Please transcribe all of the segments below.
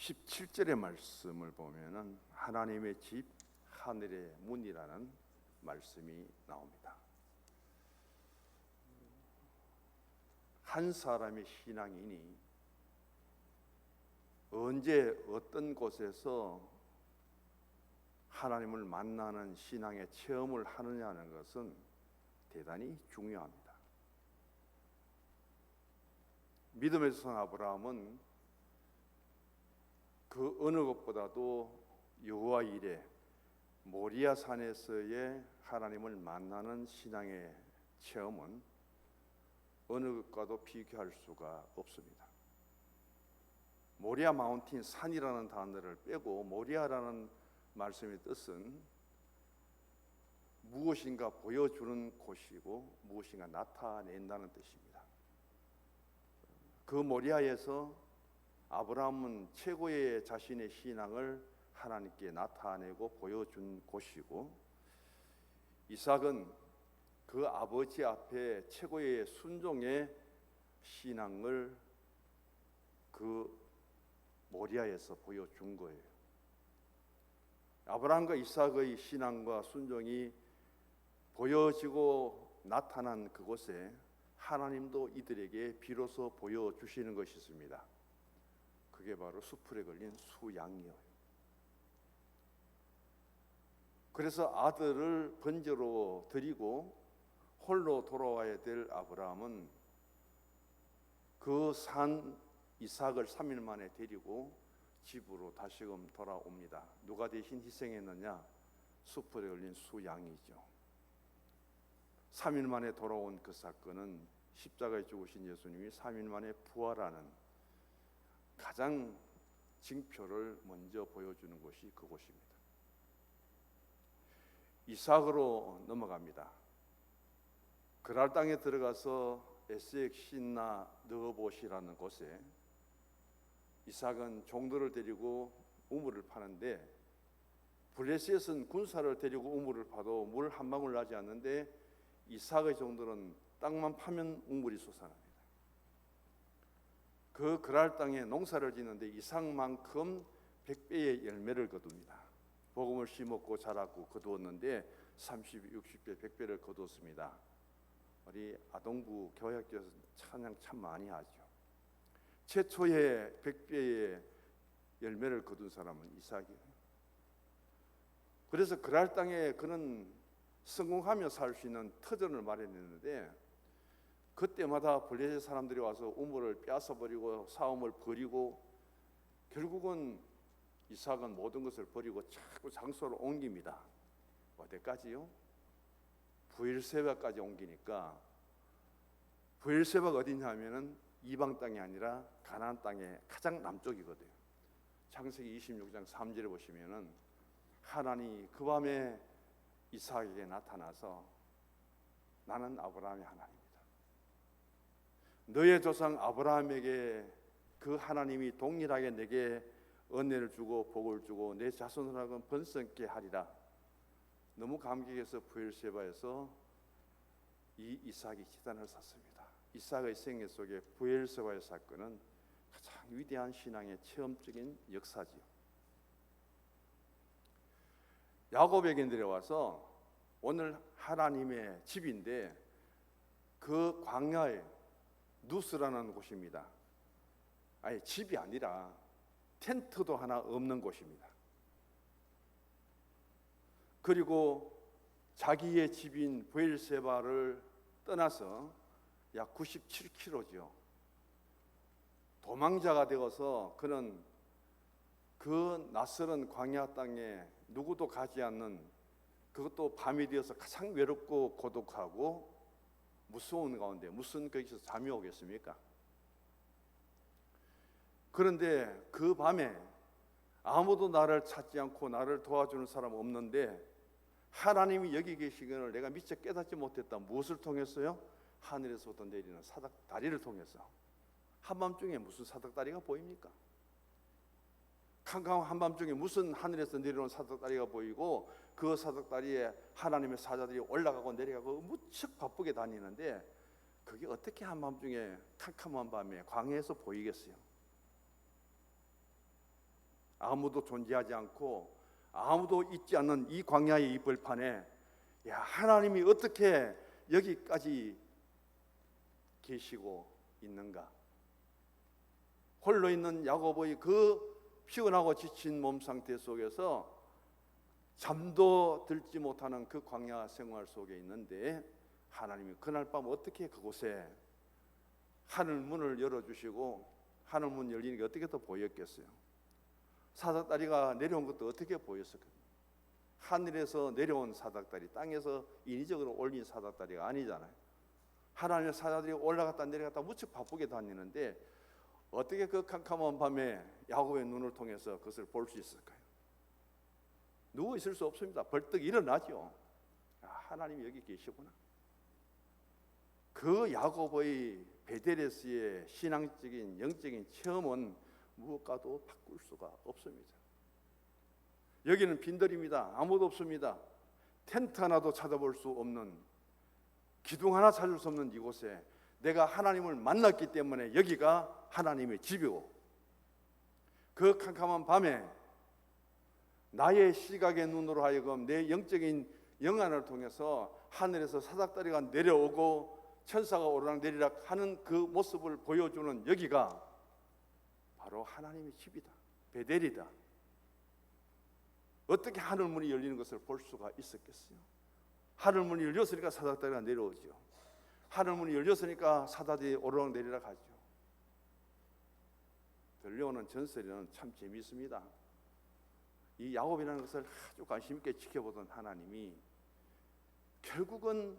17절의 말씀을 보면은 하나님의 집 하늘의 문이라는 말씀이 나옵니다. 한 사람의 신앙인이 언제 어떤 곳에서 하나님을 만나는 신앙의 체험을 하느냐는 것은 대단히 중요합니다. 믿음의 성 아브라함은 그 어느 것보다도 여호와 이레 모리아 산에서의 하나님을 만나는 신앙의 체험은 어느 것과도 비교할 수가 없습니다. 모리아 마운틴, 산이라는 단어를 빼고 모리아라는 말씀의 뜻은 무엇인가 보여주는 곳이고 무엇인가 나타낸다는 뜻입니다. 그 모리아에서 아브라함은 최고의 자신의 신앙을 하나님께 나타내고 보여준 곳이고, 이삭은 그 아버지 앞에 최고의 순종의 신앙을 그 모리아에서 보여준 거예요. 아브라함과 이삭의 신앙과 순종이 보여지고 나타난 그곳에 하나님도 이들에게 비로소 보여주시는 것이 있습니다. 그게 바로 수풀에 걸린 수양이에요. 그래서 아들을 번제로 드리고 홀로 돌아와야 될 아브라함은 그 산 이삭을 3일 만에 데리고 집으로 다시금 돌아옵니다. 누가 대신 희생했느냐? 수풀에 걸린 수양이죠. 3일 만에 돌아온 그 사건은 십자가에 죽으신 예수님이 3일 만에 부활하는 가장 징표를 먼저 보여주는 곳이 그곳입니다. 이삭으로 넘어갑니다. 그랄 땅에 들어가서 에스엑 신나 느보시라는 곳에 이삭은 종들을 데리고 우물을 파는데, 블레셋은 군사를 데리고 우물을 파도 물 한 방울 나지 않는데 이삭의 종들은 땅만 파면 우물이 솟아납니다. 그 그랄 땅에 농사를 짓는데 이삭만큼 100배의 열매를 거둡니다. 복음을 심었고 자랐고 거두었는데 30, 60배, 100배를 거두었습니다. 우리 아동부 교회학교에서 찬양 참 많이 하죠. 최초의 100배의 열매를 거둔 사람은 이삭이에요. 그래서 그랄 땅에 그는 성공하며 살 수 있는 터전을 마련했는데, 그때마다 블레셋 사람들이 와서 우물을 빼앗아버리고 싸움을 벌이고, 결국은 이삭은 모든 것을 버리고 자꾸 장소를 옮깁니다. 어디까지요? 브엘세바까지 옮기니까, 브엘세바가 어디냐 하면은 이방 땅이 아니라 가나안 땅의 가장 남쪽이거든요. 창세기 26장 3절에 보시면은 하나님이 그 밤에 이삭에게 나타나서 나는 아브라함의 하나님이다. 너의 조상 아브라함에게 그 하나님이 동일하게 내게 은혜를 주고 복을 주고 내 자손을 번성케 하리라. 너무 감격해서 브엘세바에서 이 이삭이 지단을 샀습니다. 이삭의 생애 속에 브엘세바의 사건은 가장 위대한 신앙의 체험적인 역사지요. 야곱에게 내려와서 오늘 하나님의 집인데 그 광야에 누스라는 곳입니다. 아예 집이 아니라 텐트도 하나 없는 곳입니다. 그리고 자기의 집인 브엘세바를 떠나서 약 97km죠. 도망자가 되어서 그는 그 낯설은 광야 땅에 누구도 가지 않는, 그것도 밤이 되어서 가장 외롭고 고독하고 무서운 가운데 무슨 거기서 잠이 오겠습니까? 그런데 그 밤에 아무도 나를 찾지 않고 나를 도와주는 사람 없는데 하나님이 여기 계시기를 내가 미처 깨닫지 못했다. 무엇을 통해서요? 하늘에서부터 내리는 사닥다리를 통해서. 한밤중에 무슨 사닥다리가 보입니까? 캄캄한 한밤중에 무슨 하늘에서 내려오는 사닥다리가 보이고, 그 사닥다리에 하나님의 사자들이 올라가고 내려가고 무척 바쁘게 다니는데, 그게 어떻게 한밤중에 캄캄한 밤에 광야에서 보이겠어요? 아무도 존재하지 않고 아무도 있지 않는 이 광야의 이 벌판에 야, 하나님이 어떻게 여기까지 계시고 있는가? 홀로 있는 야곱의 그 피곤하고 지친 몸 상태 속에서 잠도 들지 못하는 그 광야 생활 속에 있는데 하나님이 그날 밤 어떻게 그곳에 하늘 문을 열어주시고 하늘 문 열리는 게 어떻게 또 보였겠어요? 사닥다리가 내려온 것도 어떻게 보였을까요? 하늘에서 내려온 사닥다리, 땅에서 인위적으로 올린 사닥다리가 아니잖아요. 하나님의 사닥다리 올라갔다 내려갔다 무척 바쁘게 다니는데 어떻게 그 캄캄한 밤에 야곱의 눈을 통해서 그것을 볼 수 있을까요? 누워 있을 수 없습니다. 벌떡 일어나죠. 아, 하나님이 여기 계시구나. 그 야곱의 베델에서의 신앙적인 영적인 체험은 무엇과도 바꿀 수가 없습니다. 여기는 빈들입니다. 아무도 없습니다. 텐트 하나도 찾아볼 수 없는, 기둥 하나 찾을 수 없는 이곳에 내가 하나님을 만났기 때문에 여기가 하나님의 집이고, 그 캄캄한 밤에 나의 시각의 눈으로 하여금 내 영적인 영안을 통해서 하늘에서 사닥다리가 내려오고 천사가 오르락내리락 하는 그 모습을 보여주는 여기가 바로 하나님의 집이다, 베델이다. 어떻게 하늘문이 열리는 것을 볼 수가 있었겠어요? 하늘문이 열렸으니까 사닥다리가 내려오죠. 하늘문이 열렸으니까 사다리 오르락내리락 하죠. 들려오는 전설에는 참 재미있습니다. 이 야곱이라는 것을 아주 관심 있게 지켜보던 하나님이 결국은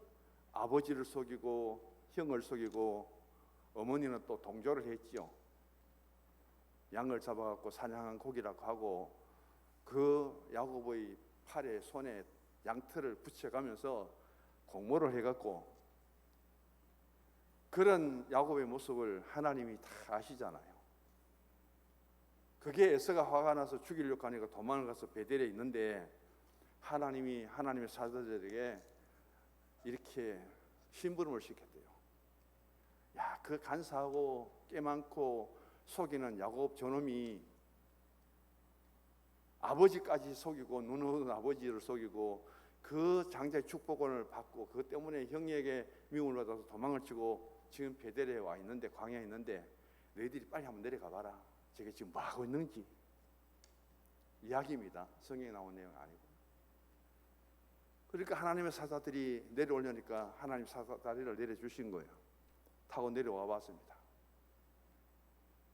아버지를 속이고 형을 속이고 어머니는 또 동조를 했죠. 양을 잡아갖고 사냥한 고기라고 하고 그 야곱의 팔에 손에 양털을 붙여가면서 공모를 해갖고, 그런 야곱의 모습을 하나님이 다 아시잖아요. 그게 에서가 화가 나서 죽이려고 하니까 도망을 가서 베델에 있는데 하나님이 하나님의 사자들에게 이렇게 심부름을 시켰대요. 야, 그 간사하고 꽤 많고 속이는 야곱 저놈이 아버지까지 속이고 눈 오는 아버지를 속이고 그 장자의 축복을 받고 그 때문에 형에게 미움을 받아서 도망을 치고 지금 베델에 와 있는데, 광야에 있는데 너희들이 빨리 한번 내려가 봐라. 저게 지금 뭐 하고 있는지 이야기입니다. 성경에 나온 내용 아니고. 그러니까 하나님의 사자들이 내려오려니까 하나님 사자다리를 내려주신 거예요. 타고 내려와 봤습니다.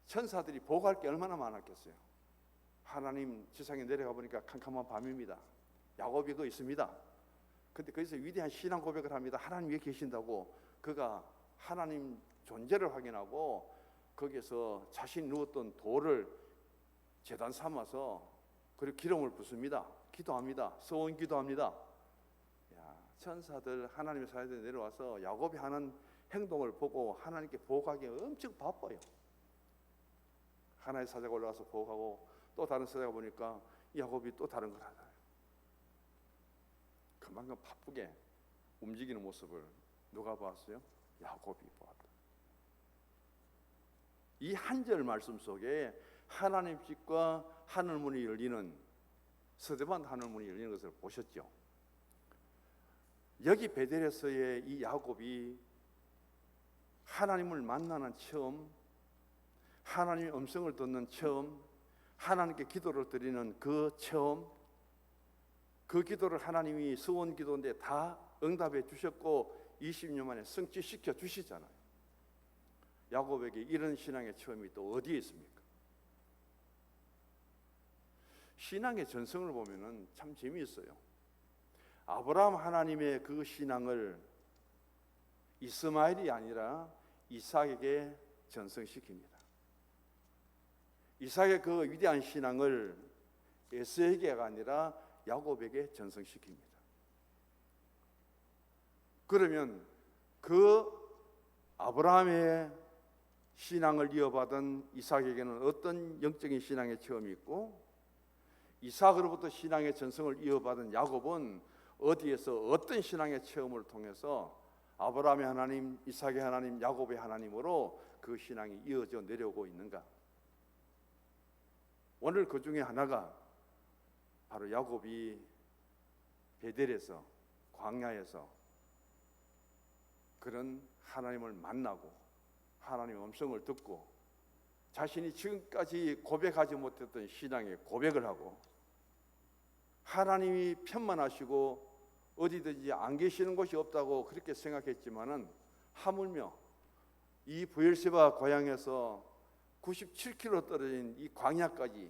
천사들이 보고할 게 얼마나 많았겠어요. 하나님 지상에 내려가 보니까 캄캄한 밤입니다. 야곱이 그 있습니다. 근데 거기서 위대한 신앙 고백을 합니다. 하나님 위에 계신다고. 그가 하나님 존재를 확인하고 거기에서 자신이 누웠던 돌을 제단 삼아서 그리고 기름을 붓습니다. 기도합니다. 서원 기도합니다. 야, 천사들 하나님의 사자들이 내려와서 야곱이 하는 행동을 보고 하나님께 보고하기 엄청 바빠요. 하나의 사자가 올라가서 보고하고 또 다른 사자가 보니까 야곱이 또 다른 걸 하잖아요. 그만큼 바쁘게 움직이는 모습을 누가 봤어요? 야곱이 보았다. 이 한 절 말씀 속에 하나님 집과 하늘문이 열리는, 서대반 하늘문이 열리는 것을 보셨죠? 여기 베델에서의 이 야곱이 하나님을 만나는 체험, 하나님의 음성을 듣는 체험, 하나님께 기도를 드리는 그 체험, 그 기도를 하나님이 서원 기도인데 다 응답해 주셨고 20년 만에 성취시켜 주시잖아요. 야곱에게 이런 신앙의 체험이 또 어디에 있습니까? 신앙의 전성을 보면은 참 재미있어요. 아브라함 하나님의 그 신앙을 이스마엘이 아니라 이삭에게 전성시킵니다. 이삭의 그 위대한 신앙을 에서에게가 아니라 야곱에게 전성시킵니다. 그러면 그 아브라함의 신앙을 이어받은 이삭에게는 어떤 영적인 신앙의 체험이 있고, 이삭으로부터 신앙의 전성을 이어받은 야곱은 어디에서 어떤 신앙의 체험을 통해서 아브라함의 하나님, 이삭의 하나님, 야곱의 하나님으로 그 신앙이 이어져 내려오고 있는가? 오늘 그 중에 하나가 바로 야곱이 베델에서, 광야에서 그런 하나님을 만나고 하나님의 음성을 듣고 자신이 지금까지 고백하지 못했던 신앙의 고백을 하고 하나님이 편만하시고 어디든지 안 계시는 곳이 없다고 그렇게 생각했지만은 하물며 이 브엘세바 고향에서 97km 떨어진 이 광야까지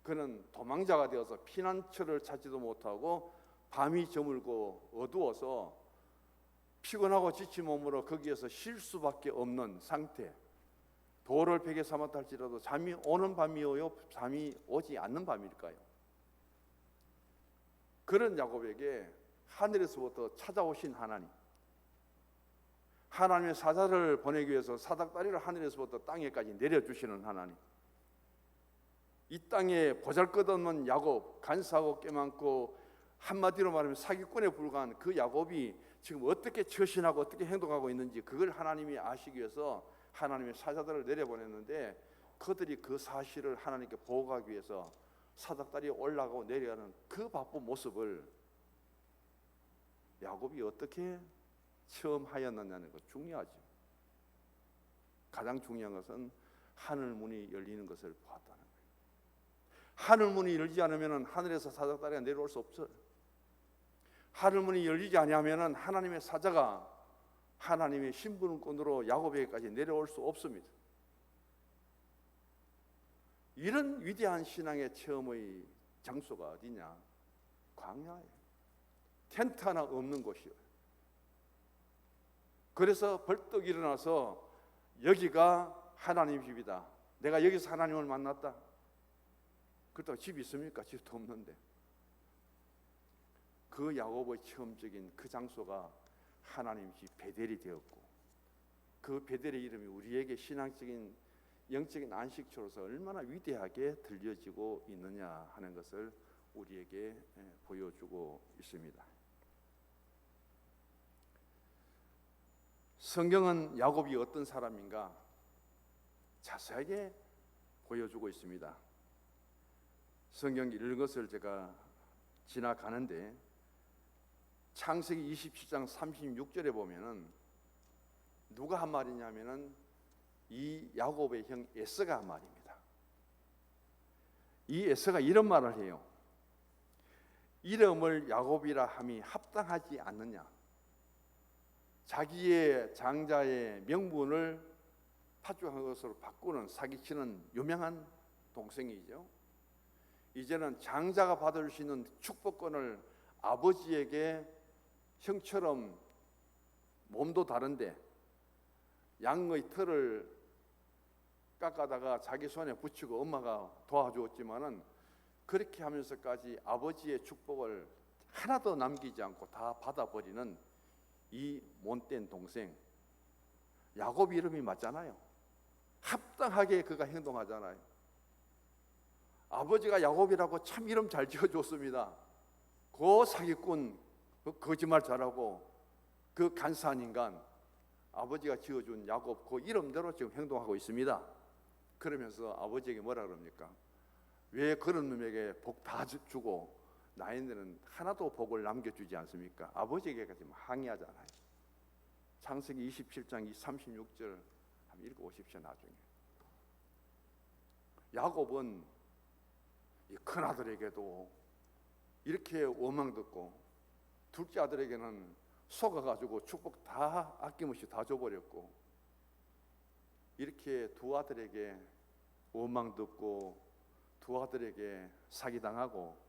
그는 도망자가 되어서 피난처를 찾지도 못하고 밤이 저물고 어두워서 피곤하고 지친 몸으로 거기에서 쉴 수밖에 없는 상태, 돌을 베개 삼았다 할지라도 잠이 오는 밤이요 잠이 오지 않는 밤일까요? 그런 야곱에게 하늘에서부터 찾아오신 하나님, 하나님의 사자를 보내기 위해서 사닥다리를 하늘에서부터 땅에까지 내려주시는 하나님, 이 땅에 보잘것없는 야곱, 간사하고 깨많고 한마디로 말하면 사기꾼에 불과한 그 야곱이 지금 어떻게 처신하고 어떻게 행동하고 있는지 그걸 하나님이 아시기 위해서 하나님의 사자들을 내려보냈는데 그들이 그 사실을 하나님께 보고하기 위해서 사닥다리에 올라가고 내려가는 그 바쁜 모습을 야곱이 어떻게 체험하였느냐는 것 중요하죠. 가장 중요한 것은 하늘 문이 열리는 것을 보았다는 거예요. 하늘 문이 열리지 않으면 하늘에서 사닥다리가 내려올 수 없어요. 하늘 문이 열리지 아니하면 하나님의 사자가 하나님의 신분권으로 야곱에게까지 내려올 수 없습니다. 이런 위대한 신앙의 체험의 장소가 어디냐? 광야예요. 텐트 하나 없는 곳이에요. 그래서 벌떡 일어나서 여기가 하나님 집이다. 내가 여기서 하나님을 만났다. 그렇다고 집이 있습니까? 집도 없는데. 그 야곱의 체험적인 그 장소가 하나님 집 베델이 되었고 그 베델의 이름이 우리에게 신앙적인 영적인 안식처로서 얼마나 위대하게 들려지고 있느냐 하는 것을 우리에게 보여주고 있습니다. 성경은 야곱이 어떤 사람인가 자세하게 보여주고 있습니다. 성경 읽은 것을 제가 지나가는데 창세기 27장 36절에 보면은 누가 한 말이냐면은 이 야곱의 형 에서가 한 말입니다. 이 에서가 이런 말을 해요. 이름을 야곱이라 함이 합당하지 않느냐. 자기의 장자의 명분을 파죽한 것으로 바꾸는 사기치는 유명한 동생이죠. 이제는 장자가 받을 수 있는 축복권을 아버지에게 형처럼 몸도 다른데 양의 털을 깎아다가 자기 손에 붙이고 엄마가 도와주었지만은 그렇게 하면서까지 아버지의 축복을 하나도 남기지 않고 다 받아버리는 이 못된 동생 야곱 이름이 맞잖아요. 합당하게 그가 행동하잖아요. 아버지가 야곱이라고 참 이름 잘 지어줬습니다. 그 사기꾼, 그 거짓말 잘하고 그 간사한 인간 아버지가 지어준 야곱 그 이름대로 지금 행동하고 있습니다. 그러면서 아버지에게 뭐라 그럽니까? 왜 그런 놈에게 복 다 주고 나인들은 하나도 복을 남겨주지 않습니까? 아버지에게까지 항의하잖아요. 창세기 27장 36절 한번 읽어보십시오. 나중에 야곱은 이 큰아들에게도 이렇게 원망 듣고 둘째 아들에게는 속아가지고 축복 다 아낌없이 다 줘버렸고 이렇게 두 아들에게 원망 듣고 두 아들에게 사기당하고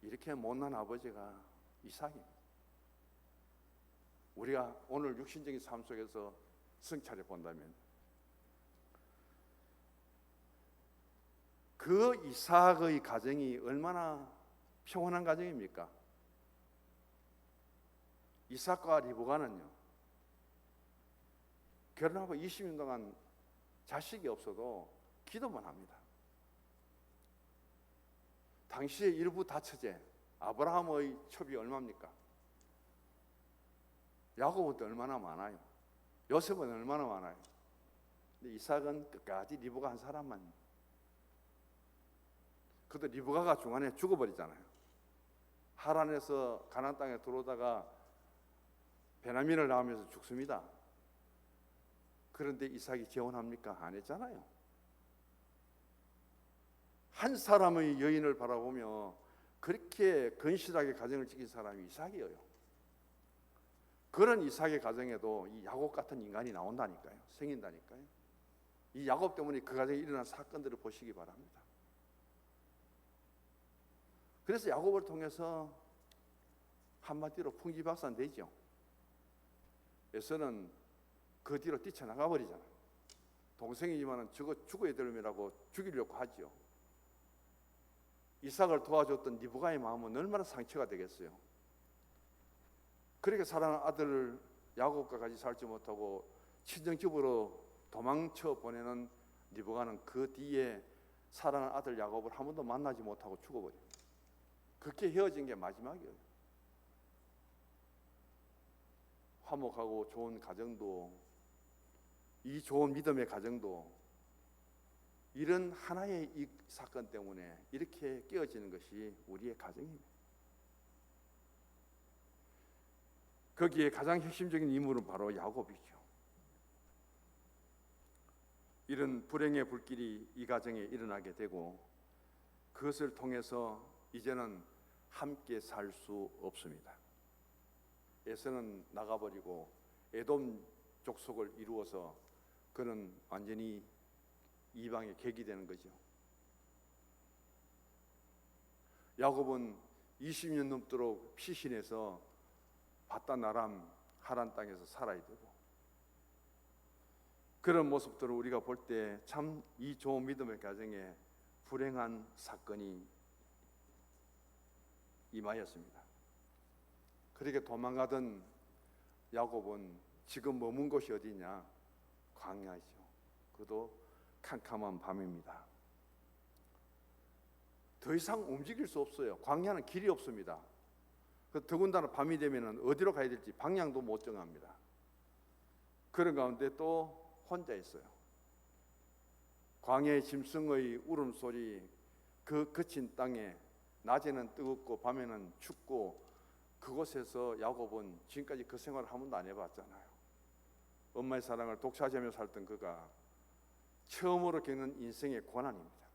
이렇게 못난 아버지가 이삭입니다. 우리가 오늘 육신적인 삶 속에서 성찰해 본다면 그 이삭의 가정이 얼마나 평온한 가정입니까? 이삭과 리브가는요 결혼하고 20년 동안 자식이 없어도 기도만 합니다. 당시의 일부 다처제 아브라함의 첩이 얼마입니까? 야곱은 얼마나 많아요? 요셉은 얼마나 많아요? 근데 이삭은 끝까지 리브가 한 사람만 그도 리브가가 중간에 죽어버리잖아요. 하란에서 가나안 땅에 들어오다가 베냐민을 낳으면서 죽습니다. 그런데 이삭이 재혼합니까? 안 했잖아요. 한 사람의 여인을 바라보며 그렇게 건실하게 가정을 지킨 사람이 이삭이에요. 그런 이삭의 가정에도 이 야곱 같은 인간이 나온다니까요. 생긴다니까요. 이 야곱 때문에 그 가정에 일어난 사건들을 보시기 바랍니다. 그래서 야곱을 통해서 한마디로 풍지박산되죠. 에서는 그 뒤로 뛰쳐나가 버리잖아요. 동생이지만 죽어야 될 놈이라고 죽이려고 하죠. 이삭을 도와줬던 리브가의 마음은 얼마나 상처가 되겠어요. 그렇게 사랑하는 아들을 야곱과 같이 살지 못하고 친정집으로 도망쳐 보내는 리브가는 그 뒤에 사랑하는 아들 야곱을 한 번도 만나지 못하고 죽어버려요. 그렇게 헤어진 게 마지막이에요. 화목하고 좋은 가정도, 이 좋은 믿음의 가정도 이런 하나의 이 사건 때문에 이렇게 깨어지는 것이 우리의 가정입니다. 거기에 가장 핵심적인 인물은 바로 야곱이죠. 이런 불행의 불길이 이 가정에 일어나게 되고 그것을 통해서 이제는 함께 살 수 없습니다. 에서는 나가버리고 에돔 족속을 이루어서 그는 완전히 이방에 객이 되는 거죠. 야곱은 20년 넘도록 피신해서 바다나람 하란 땅에서 살아야 되고, 그런 모습들을 우리가 볼 때 참 이 좋은 믿음의 가정에 불행한 사건이 임하였습니다. 그렇게 도망가던 야곱은 지금 머문 곳이 어디냐? 광야죠. 그도 캄캄한 밤입니다. 더 이상 움직일 수 없어요. 광야는 길이 없습니다. 더군다나 밤이 되면 어디로 가야 될지 방향도 못 정합니다. 그런 가운데 또 혼자 있어요. 광야의 짐승의 울음소리, 그 거친 땅에 낮에는 뜨겁고 밤에는 춥고, 그곳에서 야곱은 지금까지 그 생활을 한 번도 안 해봤잖아요. 엄마의 사랑을 독차지하며 살던 그가 처음으로 겪는 인생의 고난입니다.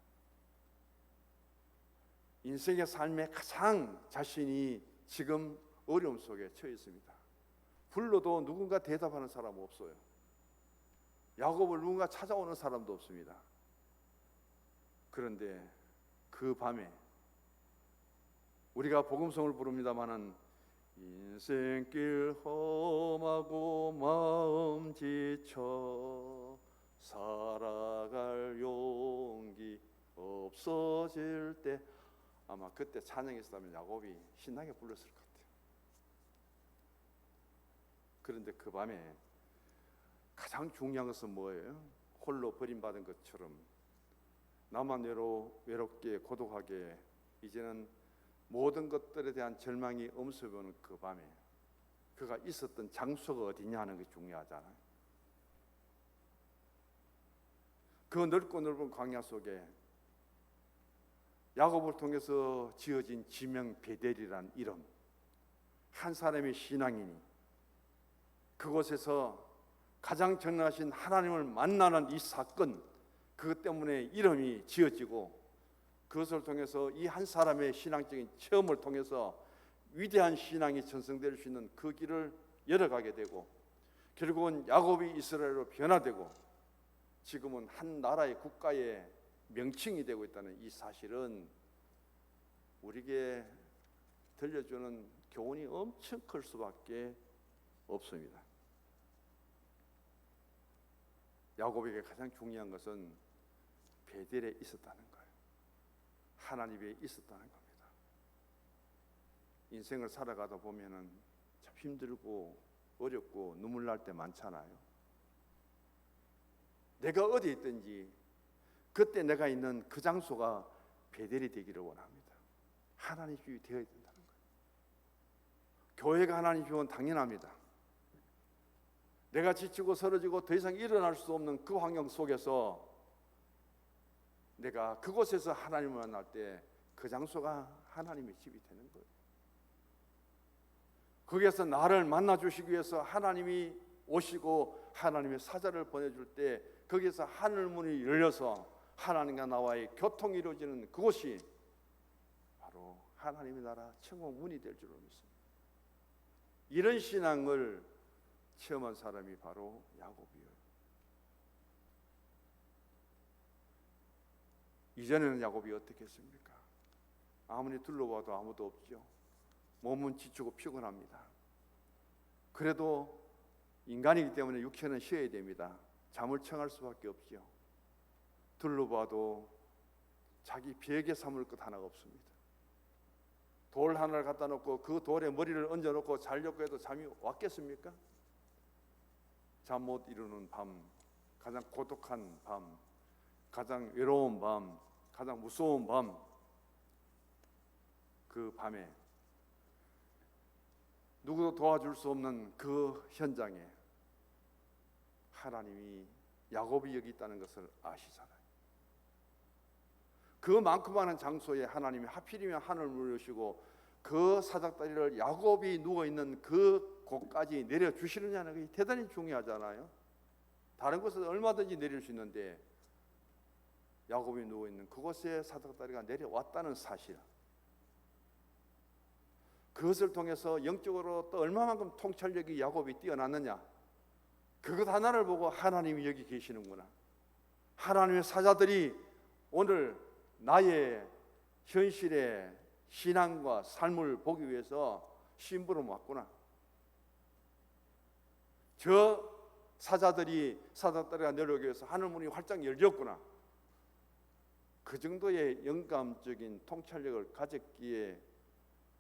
인생의 삶에 가장 자신이 지금 어려움 속에 처해 있습니다. 불러도 누군가 대답하는 사람 없어요. 야곱을 누군가 찾아오는 사람도 없습니다. 그런데 그 밤에 우리가 복음성을 부릅니다마는 인생길 험하고 마음 지쳐 살아갈 용기 없어질 때, 아마 그때 찬양했다면 야곱이 신나게 불렀을 것 같아요. 그런데 그 밤에 가장 중요한 것은 뭐예요? 홀로 버림받은 것처럼 나만 외롭게 고독하게 이제는 모든 것들에 대한 절망이 엄습해오는 그 밤에 그가 있었던 장소가 어디냐 하는 것이 중요하잖아요. 그 넓고 넓은 광야 속에 야곱을 통해서 지어진 지명 베델이라는 이름, 한 사람의 신앙인이 그곳에서 가장 전능하신 하나님을 만나는 이 사건, 그것 때문에 이름이 지어지고, 그것을 통해서 이 한 사람의 신앙적인 체험을 통해서 위대한 신앙이 전승될 수 있는 그 길을 열어가게 되고, 결국은 야곱이 이스라엘로 변화되고 지금은 한 나라의 국가의 명칭이 되고 있다는 이 사실은 우리에게 들려주는 교훈이 엄청 클 수밖에 없습니다. 야곱에게 가장 중요한 것은 베델에 있었다는 거예요. 하나님에 있었다는 겁니다. 인생을 살아가다 보면은 참 힘들고 어렵고 눈물 날 때 많잖아요. 내가 어디에 있든지 그때 내가 있는 그 장소가 베델이 되기를 원합니다. 하나님 집이 되어야 된다는 거예요. 교회가 하나님 집은 당연합니다. 내가 지치고 쓰러지고 더 이상 일어날 수 없는 그 환경 속에서 내가 그곳에서 하나님을 만날 때 그 장소가 하나님의 집이 되는 거예요. 거기에서 나를 만나 주시기 위해서 하나님이 오시고 하나님의 사자를 보내줄 때 거기에서 하늘 문이 열려서 하나님과 나와의 교통이 이루어지는 그곳이 바로 하나님의 나라 천국 문이 될 줄로 믿습니다. 이런 신앙을 체험한 사람이 바로 야곱이에요. 이전에는 야곱이 어떻게 했습니까? 아무리 둘러봐도 아무도 없죠. 몸은 지치고 피곤합니다. 그래도 인간이기 때문에 육체는 쉬어야 됩니다. 잠을 청할 수밖에 없죠. 둘러봐도 자기 베개 삼을 것 하나가 없습니다. 돌 하나를 갖다 놓고 그 돌에 머리를 얹어 놓고 자려고 해도 잠이 왔겠습니까? 잠 못 이루는 밤, 가장 고독한 밤, 가장 외로운 밤, 가장 무서운 밤, 그 밤에 누구도 도와줄 수 없는 그 현장에 하나님이 야곱이 여기 있다는 것을 아시잖아요. 그만큼 많은 장소에 하나님이 하필이면 하늘을 물으시고 그 사닥다리를 야곱이 누워있는 그 곳까지 내려주시느냐는 게 대단히 중요하잖아요. 다른 곳은 얼마든지 내릴 수 있는데 야곱이 누워있는 그곳에 사닥다리가 내려왔다는 사실, 그것을 통해서 영적으로 또 얼마만큼 통찰력이 야곱이 뛰어났느냐, 그것 하나를 보고 하나님이 여기 계시는구나, 하나님의 사자들이 오늘 나의 현실의 신앙과 삶을 보기 위해서 심부름 왔구나, 저 사자들이 사닥다리가 내려오기 위해서 하늘문이 활짝 열렸구나, 그 정도의 영감적인 통찰력을 가졌기에,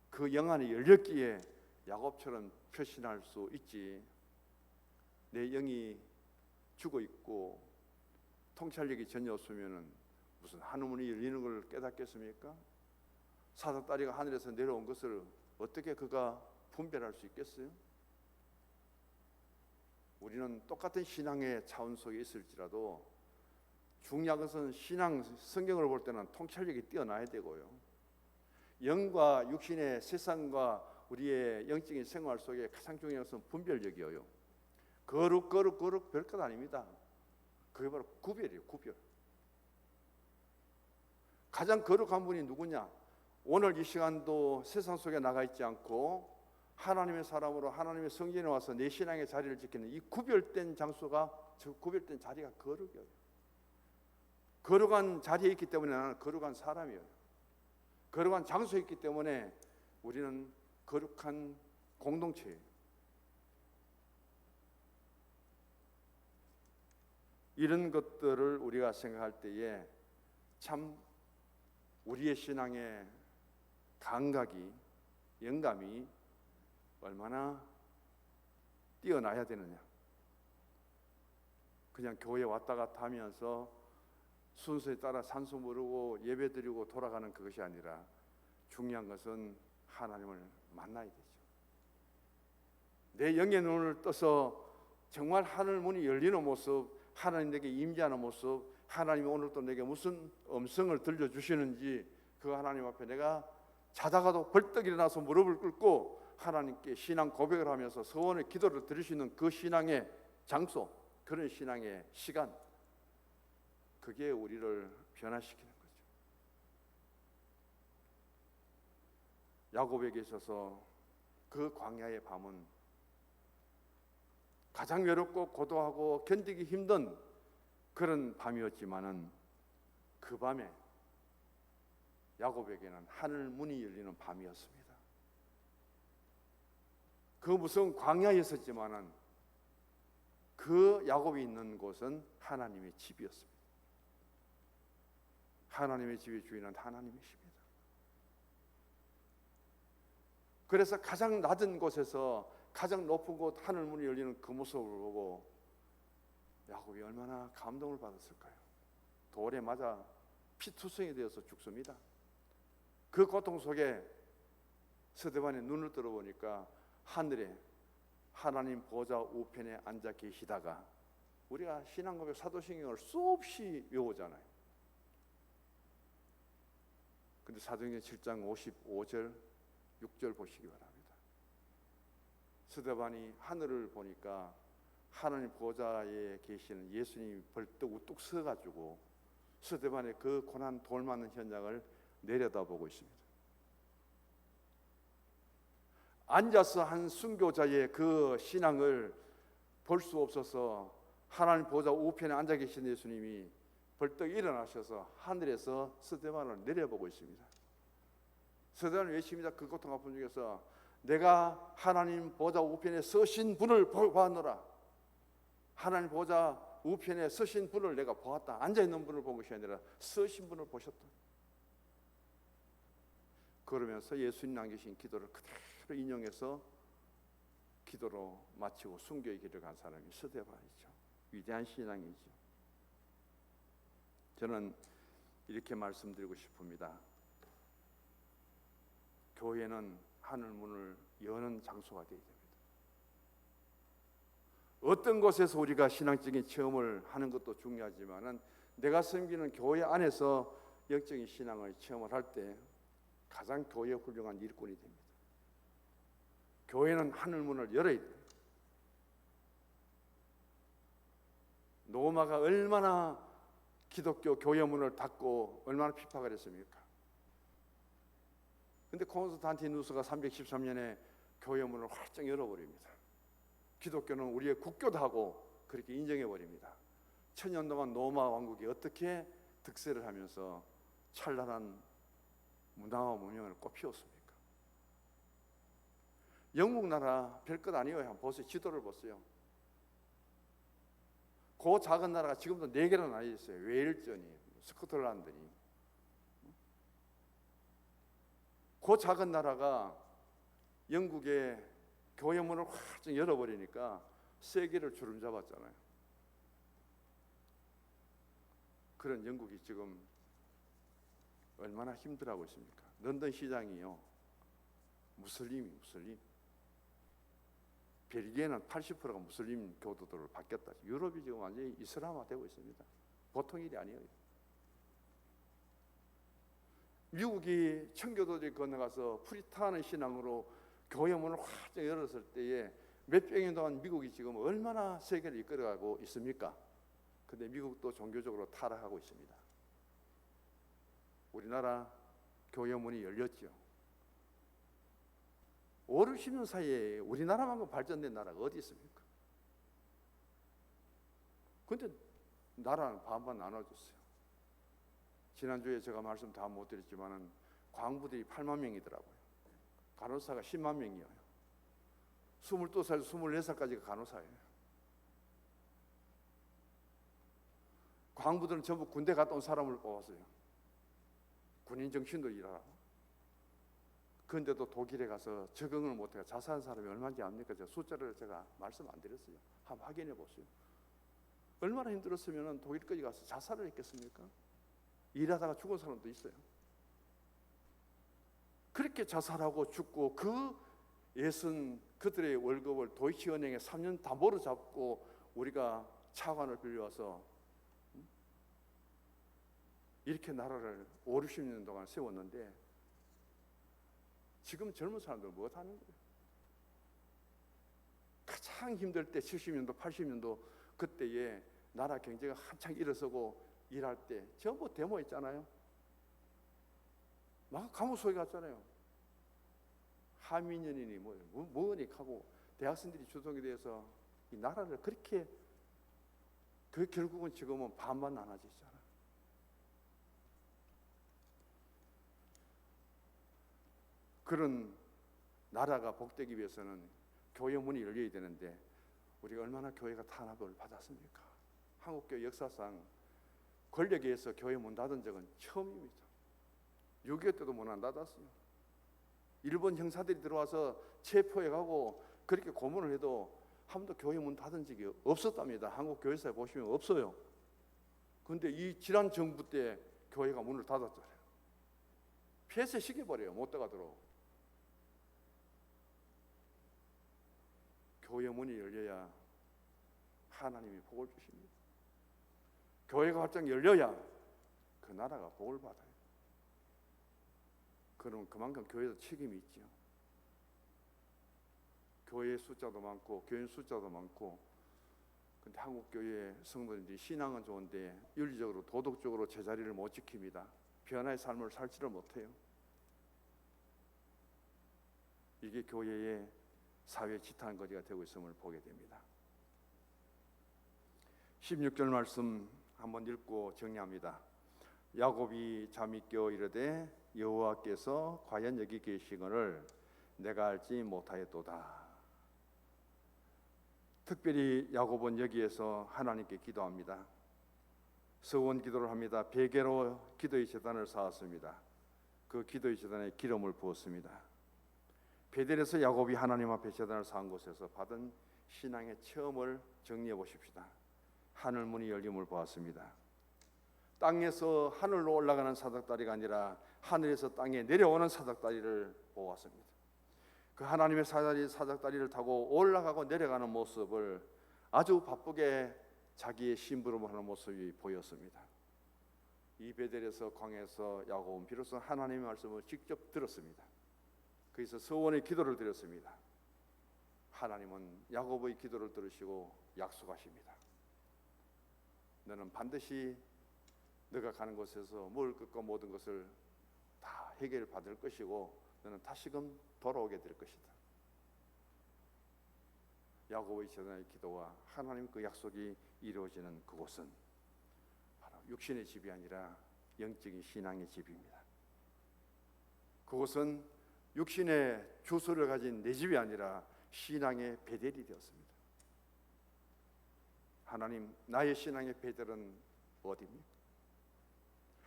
그 영안이 열렸기에 야곱처럼 표신할 수 있지. 내 영이 죽어 있고 통찰력이 전혀 없으면 무슨 하늘문이 열리는 걸 깨닫겠습니까? 사닥다리가 하늘에서 내려온 것을 어떻게 그가 분별할 수 있겠어요? 우리는 똑같은 신앙의 차원 속에 있을지라도 중요한 것은 신앙 성경을 볼 때는 통찰력이 뛰어나야 되고요, 영과 육신의 세상과 우리의 영적인 생활 속에 가장 중요한 것은 분별력이에요. 거룩 별것 아닙니다. 그게 바로 구별이에요. 구별. 가장 거룩한 분이 누구냐? 오늘 이 시간도 세상 속에 나가 있지 않고 하나님의 사람으로 하나님의 성전에 와서 내 신앙의 자리를 지키는 이 구별된 장소가, 저 구별된 자리가 거룩이에요. 거룩한 자리에 있기 때문에 나는 거룩한 사람이에요. 거룩한 장소에 있기 때문에 우리는 거룩한 공동체예요. 이런 것들을 우리가 생각할 때에 참 우리의 신앙의 감각이, 영감이 얼마나 뛰어나야 되느냐. 그냥 교회 왔다 갔다 하면서 순서에 따라 산수 부르고 예배 드리고 돌아가는 그것이 아니라 중요한 것은 하나님을 만나야 되죠. 내 영의 눈을 떠서 정말 하늘 문이 열리는 모습, 하나님 내게 임재하는 모습, 하나님이 오늘 또 내게 무슨 음성을 들려주시는지 그 하나님 앞에 내가 자다가도 벌떡 일어나서 무릎을 꿇고 하나님께 신앙 고백을 하면서 서원의 기도를 드릴 수 있는 그 신앙의 장소, 그런 신앙의 시간, 그게 우리를 변화시키는 거죠. 야곱에게 있어서 그 광야의 밤은 가장 외롭고 고독하고 견디기 힘든 그런 밤이었지만은 그 밤에 야곱에게는 하늘 문이 열리는 밤이었습니다. 그 무서운 광야에 있었지만은 그 야곱이 있는 곳은 하나님의 집이었습니다. 하나님의 집의 주인은 하나님이십니다. 그래서 가장 낮은 곳에서 가장 높은 곳 하늘 문이 열리는 그 모습을 보고 야곱이 얼마나 감동을 받았을까요? 돌에 맞아 피투성이 되어서 죽습니다. 그 고통 속에 스데반의 눈을 들어보니까 하늘에 하나님 보좌 우편에 앉아 계시다가, 우리가 신앙고백 사도신경을 수없이 외우잖아요. 근데 우리 사도행전 7장 55절 6절 보시기 바랍니다. 스데반이 하늘을 보니까 하나님 보좌에 계시는 예수님이 벌떡 우뚝 서가지고 스데반의 그 고난 돌 맞는 현장을 내려다보고 있습니다. 앉아서 한 순교자의 그 신앙을 볼 수 없어서 하나님 보좌 우편에 앉아 계신 예수님이 벌떡 일어나셔서 하늘에서 스데반을 내려보고 있습니다. 스데반은 외칩니다. 그 고통 아픔 중에서 내가 하나님 보좌 우편에 서신 분을 보았노라. 하나님 보좌 우편에 서신 분을 내가 보았다. 앉아있는 분을 본 것이 아니라 서신 분을 보셨다. 그러면서 예수님 남기신 기도를 그대로 인용해서 기도로 마치고 순교의 길을 간 사람이 스데반이죠. 위대한 신앙이죠. 저는 이렇게 말씀드리고 싶습니다. 교회는 하늘 문을 여는 장소가 되어야 됩니다. 어떤 곳에서 우리가 신앙적인 체험을 하는 것도 중요하지만은 내가 섬기는 교회 안에서 영적인 신앙을 체험을 할 때 가장 교회의 훌륭한 일꾼이 됩니다. 교회는 하늘 문을 열어야 돼요. 로마가 얼마나 기독교 교회 문을 닫고 얼마나 핍박을 했습니까? 근데 콘스탄티누스가 313년에 교회 문을 활짝 열어버립니다. 기독교는 우리의 국교도 하고 그렇게 인정해버립니다. 1000년 동안 로마 왕국이 어떻게 득세를 하면서 찬란한 문화와 문명을 꽃피웠습니까? 영국 나라 별것 아니에요. 한번 보세요. 지도를 보세요. 그 작은 나라가 지금도 4개로 나뉘어 있어요. 웨일즈니, 스코틀랜드니. 그 작은 나라가 영국의 교회 문을 활짝 열어버리니까 세계를 주름잡았잖아요. 그런 영국이 지금 얼마나 힘들어하고 있습니까? 런던 시장이요, 무슬림. 벨기에는 80%가 무슬림 교도들로 바뀌었다. 유럽이 지금 완전히 이슬람화되고 있습니다. 보통 일이 아니에요. 미국이 청교도들이 건너가서 프리탄의 신앙으로 교회 문을 활짝 열었을 때에 몇백 년 동안 미국이 지금 얼마나 세계를 이끌어가고 있습니까? 근데 미국도 종교적으로 타락하고 있습니다. 우리나라 교회 문이 열렸죠. 5, 60년 사이에 우리나라만큼 발전된 나라가 어디 있습니까? 근데 나라는 반반 나눠졌어요. 지난주에 제가 말씀 다 못 드렸지만은 광부들이 8만 명이더라고요. 간호사가 10만 명이에요. 22살, 24살까지가 간호사예요. 광부들은 전부 군대 갔다 온 사람을 뽑았어요. 군인 정신으로 일하라고. 그런데도 독일에 가서 적응을 못해서 자살한 사람이 얼마인지 압니까? 제가 숫자를 제가 말씀 안 드렸어요. 한번 확인해 보세요. 얼마나 힘들었으면 독일까지 가서 자살을 했겠습니까? 일하다가 죽은 사람도 있어요. 그렇게 자살하고 죽고 그 예순 그들의 월급을 도이치은행에 3년 담보로 잡고 우리가 차관을 빌려와서 이렇게 나라를 5, 60년 동안 세웠는데 지금 젊은 사람들은 뭐 하는 거예요? 가장 힘들 때 70년도, 80년도 그때에 나라 경제가 한창 일어서고 일할 때 전부 데모했잖아요. 막 감옥 속에 갔잖아요. 하민연인이 뭐니 하고 대학생들이 주동이 돼서 이 나라를 그렇게 그 결국은 지금은 반반 나눠지잖아요. 그런 나라가 복되기 위해서는 교회 문이 열려야 되는데 우리가 얼마나 교회가 탄압을 받았습니까? 한국교회 역사상 권력에 의해서 교회 문 닫은 적은 처음입니다. 6.25 때도 문 안 닫았어요. 일본 형사들이 들어와서 체포해가고 그렇게 고문을 해도 한 번도 교회 문 닫은 적이 없었답니다. 한국 교회사에 보시면 없어요. 그런데 이 지난 정부 때 교회가 문을 닫았잖아요. 폐쇄시켜버려요. 못 들어가도록. 교회 문이 열려야 하나님이 복을 주십니다. 교회가 활짝 열려야 그 나라가 복을 받아요. 그럼 그만큼 교회도 책임이 있죠. 교회 숫자도 많고 교인 숫자도 많고, 근데 한국 교회 성도들이 신앙은 좋은데 윤리적으로 도덕적으로 제자리를 못 지킵니다. 변화의 삶을 살지를 못해요. 이게 교회의 사회 지탄거리가 되고 있음을 보게 됩니다. 16절 말씀 한번 읽고 정리합니다. 야곱이 잠이 깨어 이르되 여호와께서 과연 여기 계시거늘 내가 알지 못하였도다. 특별히 야곱은 여기에서 하나님께 기도합니다. 서원 기도를 합니다. 베개로 기도의 제단을 쌓았습니다. 그 기도의 제단에 기름을 부었습니다. 베델에서 야곱이 하나님 앞에 제단을 쌓은 곳에서 받은 신앙의 체험을 정리해 보십시다. 하늘 문이 열림을 보았습니다. 땅에서 하늘로 올라가는 사닥다리가 아니라 하늘에서 땅에 내려오는 사닥다리를 보았습니다. 그 하나님의 사닥다리를 타고 올라가고 내려가는 모습을 아주 바쁘게 자기의 심부름을 하는 모습이 보였습니다. 이 베델에서 광야에서 야곱은 비로소 하나님의 말씀을 직접 들었습니다. 그래서 서원의 기도를 드렸습니다. 하나님은 야곱의 기도를 들으시고 약속하십니다. 너는 반드시 너가 가는 곳에서 먹을 것과 모든 것을 다 해결받을 것이고 너는 다시금 돌아오게 될 것이다. 야곱의 제단의 기도와 하나님 그 약속이 이루어지는 그곳은 바로 육신의 집이 아니라 영적인 신앙의 집입니다. 그곳은 육신의 주소를 가진 내 집이 아니라 신앙의 베델이 되었습니다. 하나님, 나의 신앙의 베델은 어디입니까?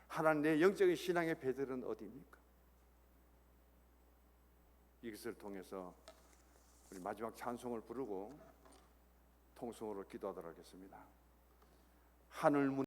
하나님, 내 영적인 신앙의 베델은 어디입니까? 이것을 통해서 우리 마지막 찬송을 부르고 통성으로 기도하도록 하겠습니다. 하늘 문